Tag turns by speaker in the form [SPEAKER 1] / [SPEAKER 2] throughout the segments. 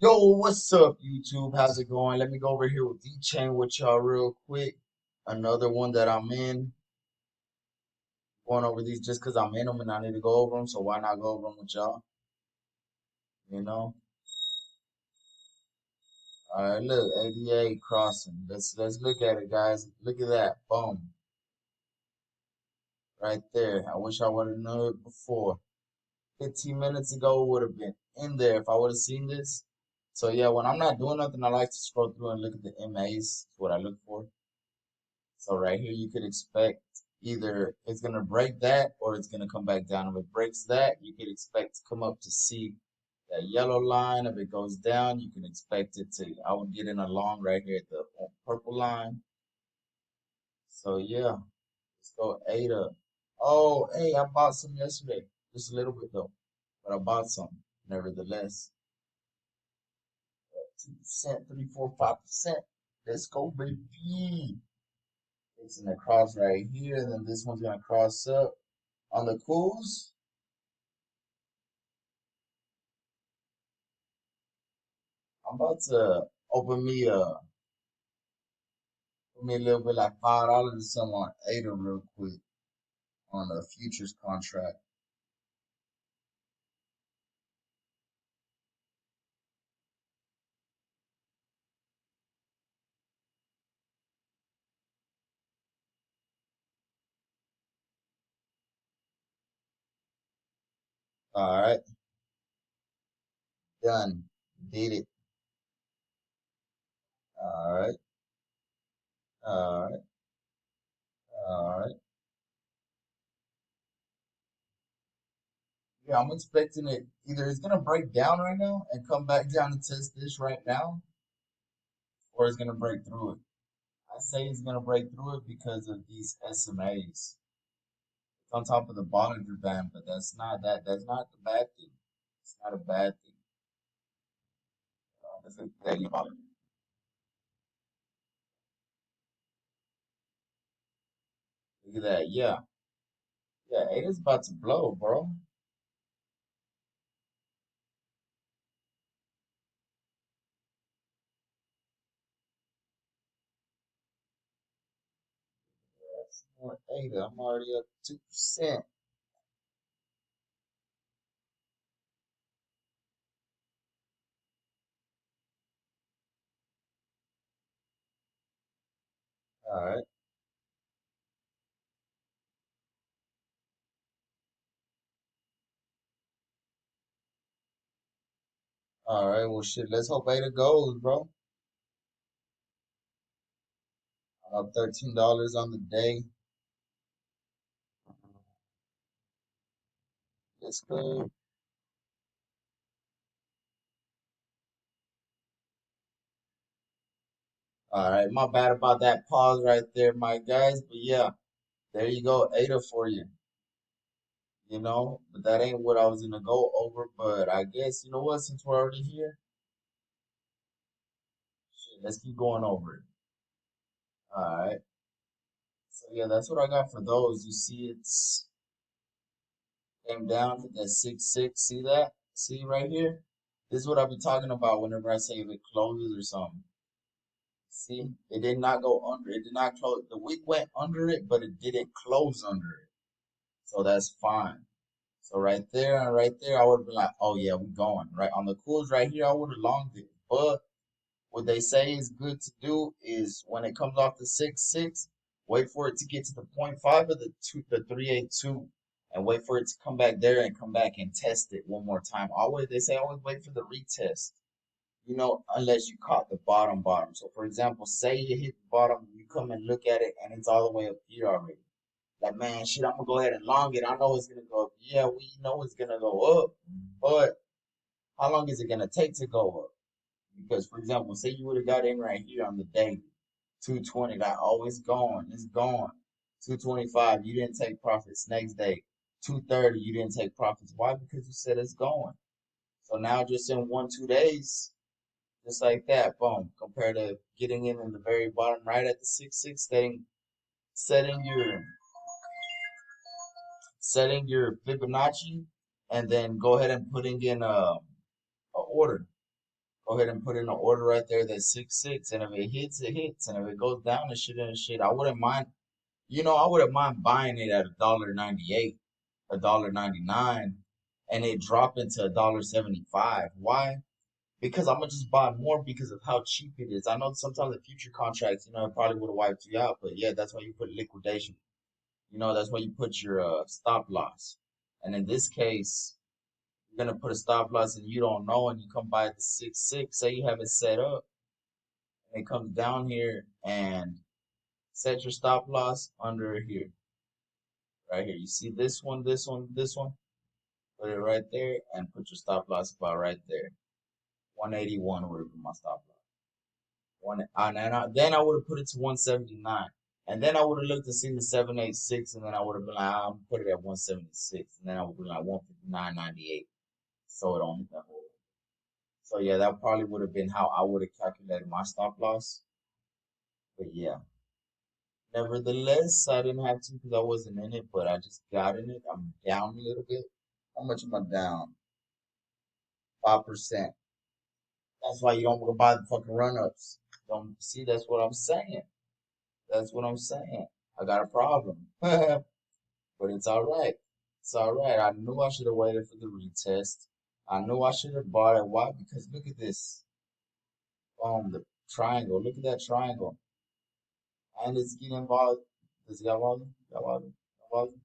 [SPEAKER 1] Yo, what's up, YouTube? How's it going? Let me go over here with D-Chain with y'all real quick. Another one that I'm in. Going over these just because I'm in them and I need to go over them. So why not go over them with y'all? You know? All right, look, ADA crossing. Let's look at it, guys. Look at that. Boom. Right there. I wish I would have known it before. 15 minutes ago would have been in there if I would have seen this. So yeah, when I'm not doing nothing, I like to scroll through and look at the MAs. That's what I look for. So right here, you could expect either it's going to break that or it's going to come back down. If it breaks that, you could expect to come up to see that yellow line. If it goes down, you can expect it to, I would get in a long right here at the purple line. So yeah, let's go ADA. Oh, hey, I bought some yesterday. Just a little bit though, but I bought some nevertheless. 2%, 3, 4, 5%. Let's go, baby. It's gonna cross right here, and then this one's gonna cross up. On the cools, I'm about to open me a little bit like $5 or something on ADA real quick on a futures contract. All right, done. Did it. All right, all right, all right. Yeah, I'm expecting it. Either it's gonna break down right now and come back down and test this right now, or it's gonna break through it. I say it's gonna break through it because of these SMAs. It's on top of the Bollinger Band, but that's not the bad thing. It's not a bad thing. That's a daily Bollinger. Look at that. Yeah. Yeah, it is about to blow, bro. That's more ADA. I'm already up 2%. All right. All right. Well, shit. Let's hope ADA goes, bro. I'm up $13 on the day. Let's go. All right. My bad about that pause right there, my guys. But yeah, there you go. ADA for you. But that ain't what I was gonna go over. But I guess, you know what? Since we're already here, shit, let's keep going over it. All right. So yeah, that's what I got for those. You see, it's came down to that 6-6. See that? See right here? This is what I be talking about whenever I say if it closes or something. See, it did not go under. It did not close. The wick went under it, but it didn't close under it. So that's fine. So right there and right there, I would have been like, oh yeah, we going. Right on the cools right here, I would have longed it. But what they say is good to do is when it comes off the 6-6, wait for it to get to the point 0.5 of the 382 and wait for it to come back there and come back and test it one more time. Always they say always wait for the retest. Unless you caught the bottom. So for example, say you hit the bottom, you come and look at it and it's all the way up here already. Like, man, shit, I'm gonna go ahead and long it. I know it's gonna go up. Yeah, we know it's gonna go up, but how long is it gonna take to go up? Because, for example, say you would have got in right here on the day, 220, that oh, it's gone, it's gone. 225, you didn't take profits. Next day, 230, you didn't take profits. Why? Because you said it's going. So now, just in 1, 2 days, just like that, boom. Compared to getting in the very bottom right at the 6-6, setting your setting your Fibonacci, and then go ahead and putting in a order. Go ahead and put in an order right there that's 6-6, and if it hits, it hits, and if it goes down, it shit and shit. I wouldn't mind, I wouldn't mind buying it at $1.98, $1.99, and it drop into $1.75. Why? Because I'm gonna just buy more because of how cheap it is. I know sometimes the future contracts, it probably would have wiped you out, but yeah, that's why you put liquidation. That's why you put your stop loss. And in this case, you're gonna put a stop loss and you don't know, and you come by at the 6-6. Say you have it set up, and it comes down here and set your stop loss under here, right here. You see this one, this one, this one. Put it right there and put your stop loss about right there. 181 would have been my stop loss. Then I would have put it to 179. And then I would have looked to see the 786, and then I would have been like, I'm gonna put it at 176, and then I would be like 159.98. So it don't hit that whole. So yeah, that probably would have been how I would have calculated my stop loss. But yeah, nevertheless, I didn't have to because I wasn't in it, but I just got in it. I'm down a little bit. How much am I down? 5%. That's why you don't go buy the fucking run-ups. Don't see? That's what I'm saying. That's what I'm saying. I got a problem. But it's all right. It's all right. I knew I should have waited for the retest. I knew I should have bought it. Why? Because look at this. The triangle. Look at that triangle. And it's getting volume. Does it got volume? Got volume? Got volume?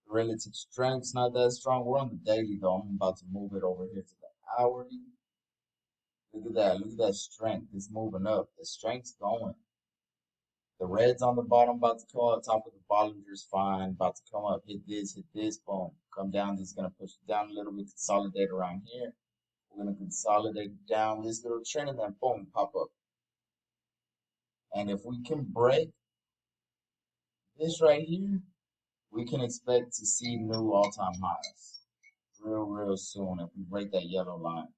[SPEAKER 1] The relative strength's not that strong. We're on the daily though. I'm about to move it over here to the hourly. Look at that. Look at that strength. It's moving up. The strength's going. The red's on the bottom, about to come up. Top of the Bollinger's fine. About to come up. Hit this, boom. Come down. This is going to push it down a little bit. Consolidate around here. We're going to consolidate down this little trend and then boom, pop up. And if we can break this right here, we can expect to see new all-time highs real soon if we break that yellow line.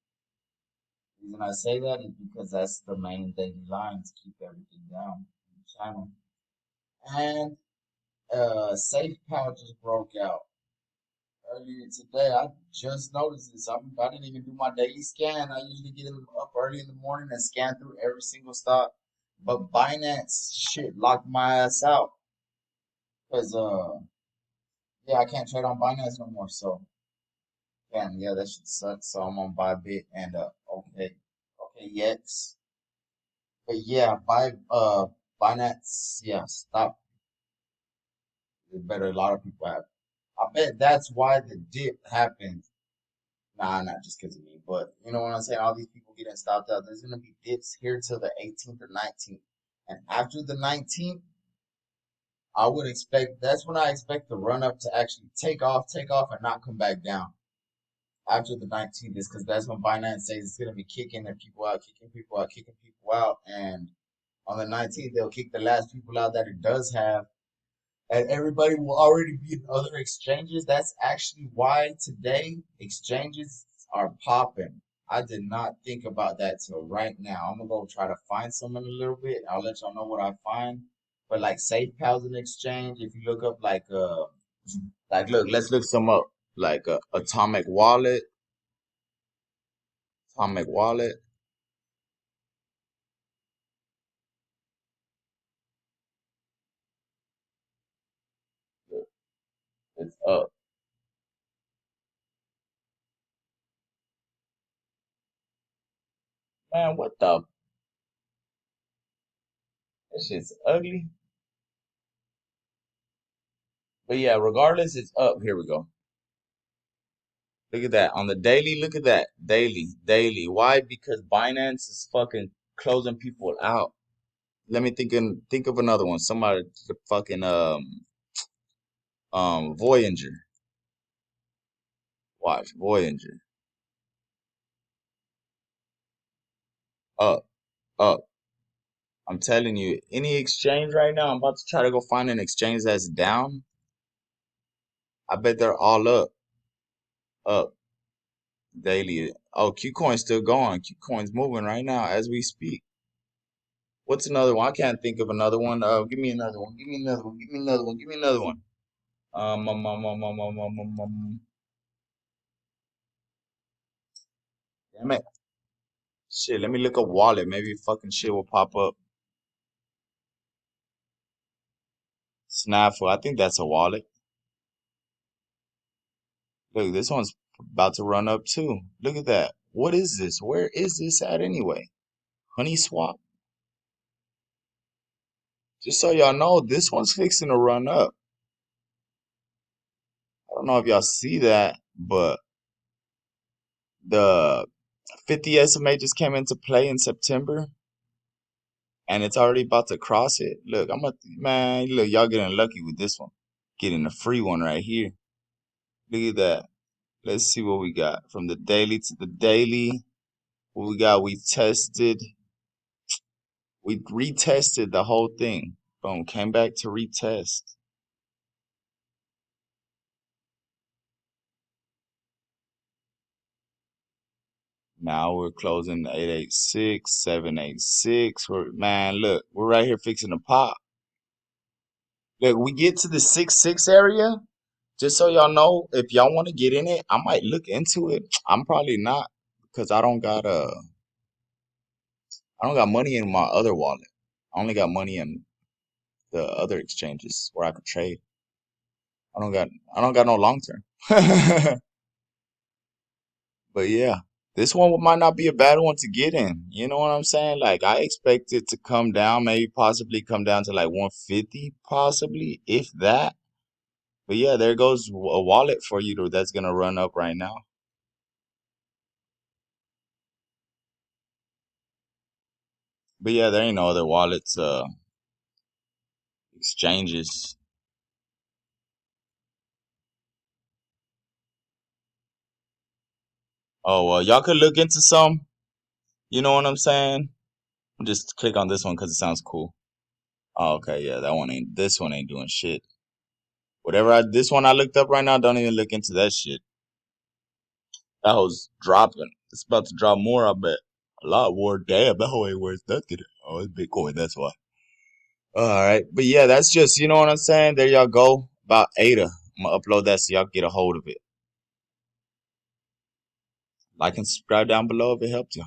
[SPEAKER 1] The reason I say that is because that's the main daily line to keep everything down in the channel. And Safe Power just broke out earlier today. I just noticed this. I didn't even do my daily scan. I usually get up early in the morning and scan through every single stock. But Binance shit locked my ass out. Cause yeah, I can't trade on Binance no more. So yeah, that shit sucks. So I'm on Bybit and okay, yes. But yeah, Binance, yeah, stop. It better a lot of people have. I bet that's why the dip happened. Nah, not just because of me, but you know what I'm saying? All these people getting stopped out. There's gonna be dips here till the 18th or 19th. And after the 19th, I would expect that's when I expect the run up to actually take off and not come back down. After the 19th is because that's when Binance says it's gonna be kicking and people out, kicking people out, kicking people out. And on the 19th, they'll kick the last people out that it does have, and everybody will already be in other exchanges. That's actually why today exchanges are popping. I did not think about that till right now. I'm gonna go try to find some in a little bit. I'll let y'all know what I find. But like SafePal's an exchange. If you look up look, let's look some up. Like Atomic Wallet. It's up. Man, what the? That shit's ugly. But yeah, regardless, it's up. Here we go. Look at that. On the daily, look at that. Daily. Why? Because Binance is fucking closing people out. Let me think of another one. Somebody the fucking Voyager. Watch, Voyager. Up, up. I'm telling you, any exchange right now, I'm about to try to go find an exchange that's down. I bet they're all up daily. Oh, Qcoin's still going. Qcoin's moving right now as we speak. What's another one? I can't think of another one. Give me another one. Give me another one. Give me another one. Give me another one. Damn it. Shit, let me look up wallet. Maybe fucking shit will pop up. Snafu. I think that's a wallet. Look, this one's about to run up too. Look at that. What is this? Where is this at anyway? Honey swap. Just so y'all know, this one's fixing to run up. I don't know if y'all see that, but the 50 SMA just came into play in September, and it's already about to cross it. Look, man, look, y'all getting lucky with this one. Getting a free one right here. Look at that. Let's see what we got. From the daily to the daily. What we got? We retested the whole thing. Boom, came back to retest. Now we're closing 886, 786. Man, look, we're right here fixing to pop. Look, we get to the 6-6 area. Just so y'all know, if y'all want to get in it, I might look into it. I'm probably not because I don't got money in my other wallet. I only got money in the other exchanges where I could trade. I don't got no long term. But yeah, this one might not be a bad one to get in. You know what I'm saying? Like I expect it to come down, maybe possibly come down to like 150, possibly, if that. But yeah, there goes a wallet for you that's gonna run up right now. But yeah, there ain't no other wallets, exchanges. Oh well, y'all could look into some. You know what I'm saying? Just click on this one because it sounds cool. Oh, okay, yeah, that one ain't. This one ain't doing shit. This one I looked up right now, don't even look into that shit. That was dropping. It's about to drop more, I bet. A lot more. Damn, that whole ain't worth nothing. Oh, it's Bitcoin, that's why. All right. But yeah, that's just, you know what I'm saying? There y'all go. About ADA. I'm gonna upload that so y'all get a hold of it. Like and subscribe down below if it helped you.